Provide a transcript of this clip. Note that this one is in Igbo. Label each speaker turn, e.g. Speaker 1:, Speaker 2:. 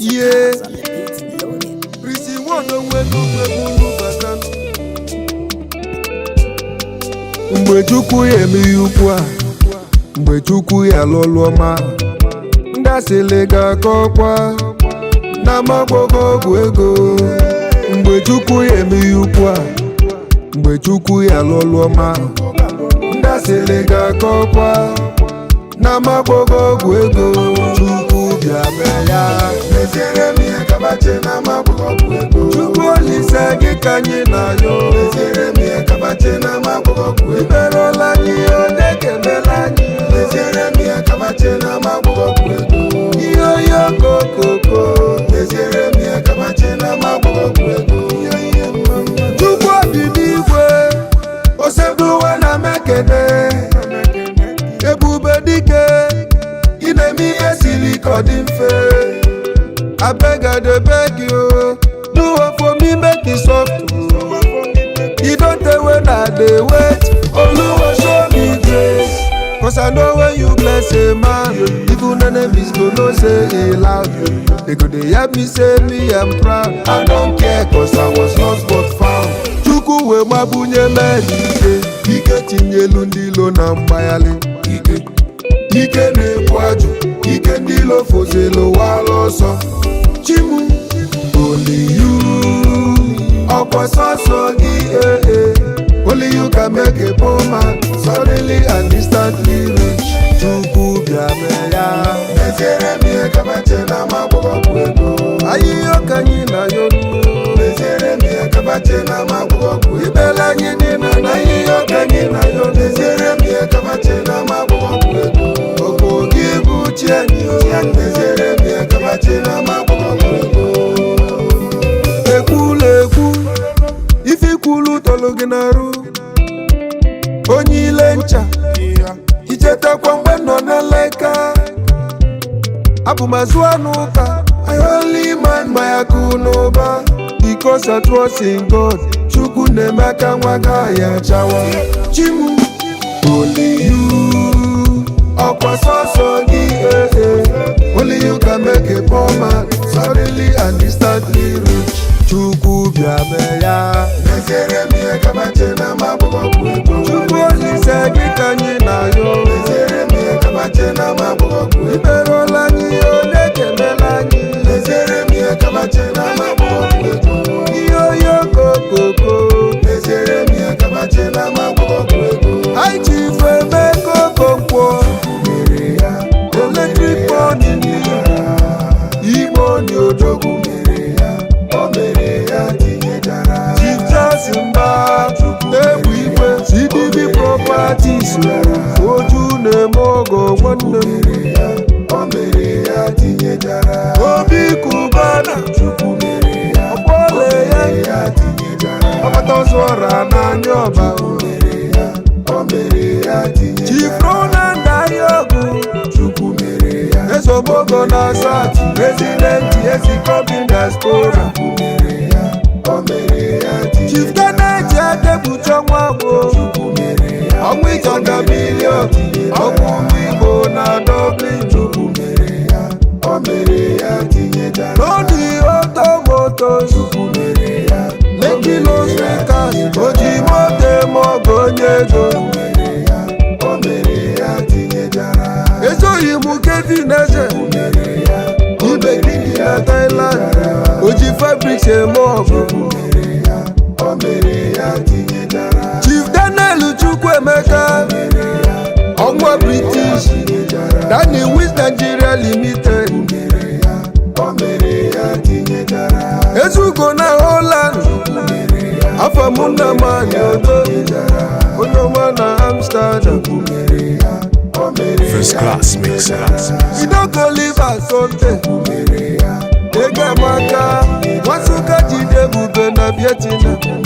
Speaker 1: Yeah, Prissy Wonder when you back. Mgbe Chukwu ya eme ukwu a, mgbe Chukwu ya lụlụ ọma, ndị asịlị ga-akọkwa na magbogo ọgwụ ego. Mgbe Chukwu ya eme ukwu a, mgbe Chukwu ya lụlụ ọma, ndị asịlị ga-akọkwa na magbogo ọgwụ ego. Chukwu bịa mee ya, meziere m ihe kabache na magbogo ọgwụ ego. Chukwu Olise gị ka anyị na-ayọ, meziere m ihe kabache na magbogo ọgwụ ego. Imerola anyị onye ga-emela anyị, meziere m ihe kabache na magbogo ọgwụ ego. Ihe oyi okokoko, meziere m ihe kabache na magbogo ọgwụ ego. Chukwu obi n'igwe, osebuwe na mekede, ebube dike, ị na-eme ihe siri ka ọ dị mfe. I beg I dey beg you, do it for me, make it soft. You don't tell when I dey wait, Oluwa show me grace. Cause I know when you bless a man, even enemies go know say he loud. They go dey help me say me I'm proud. I don't care cause I was lost but found. Chukwu we mabunye me ike tinyelu ndị ilo na mgbaghalị. Ike na-ebu ajụ, ike ndị ilo fozelu wala ọsọ. Chimu, only you, ọkwa sọsọ gị. Only you can make a poor man suddenly and instantly rich. Chukwu bịa mee ya, meziere m ihe kabache na magbogo ọgwụ ego. Ahịhịa ka anyị na-ayọnu, meziere m ihe kabache na magbogo ọgwụ ego. Ibela anyị niile na ahịhịa ka anyị na-ayọnu, meziere m ihe kabache na magbogo ọgwụ ego. Okwu gị bụ chi anyị, meziere m ihe kabache na magbogo ọgwụ ego. Ekwula ekwu, ife ikwulu tolu gị n'arụ. Onye ile ncha, ichetakwa mgbe nọ n'eleka. Abụ m azụ anụ ụka, I only mind my akụ n'ụba. Because I trust in God, Chukwu na-eme aka nwa gaghị achawa. Chimu, only you, ọkwa sọsọ gị. Only you can make a poor man suddenly and instantly rich. Chukwu bịa mee ya, meziere m ihe kabache na magbogo ọgwụ ego. Chukwu Olise gị ka anyị na-ayọ, meziere m ihe kabache na magbogo ọgwụ ego. Imerola anyị onye ga-emela anyị, meziere m ihe kabache na magbogo ọgwụ ego. Ihe oyi okokoko, meziere m ihe kabache na magbogo ọgwụ ego. Anyị ji ife eme kokonkwo, mere ya eletrik pọnị Igbo ni odogwu mere ya, o mere ya tinyejara. Chief Jackson Mba, egwu igwe, CDB Properties, oju na-eme ọgọ nwanne m. O mere ya tinyejara. Obi Kubana, Chukwu mere ya, ọkpọle ya tinyejara. Ọkpata ọzọ ọra n'anya ọba, o mere ya tinyejara. Chief Ronan Dayogu, Chukwu mere ya. Ezobogo na Sat, President Ezikobi Diaspora, Chukwu mere ya, o mere ya tinyejara. Chief Kenneth Adebucho Nwagbo, Chukwu mere ya. Ọnwụ Ijaga Million, ọgwụ Igbo na Dublin, Chukwu mere ya, o mere ya tinyejara. Lodi Otomoto, Chukwu mere ya. Lekki Los Lakers, oji moto mogo onye ego, o mere ya tinyejara. Ezoghị m Kevin Eze, ibe gị na Thailand, oji fabrics eme ọgụ, o mere ya tinyejara. Chief Daniel Chukwuemeka, ọnwa British, Danny West Nigeria Limited, o mere ya tinyejara. Ezugo na Holland, afọ mụ na mani odo, onye ọma na Amsterdam,
Speaker 2: First class mixer.
Speaker 1: you don't go live as something. Ega maka, Wasuka jide bube na Vietnam.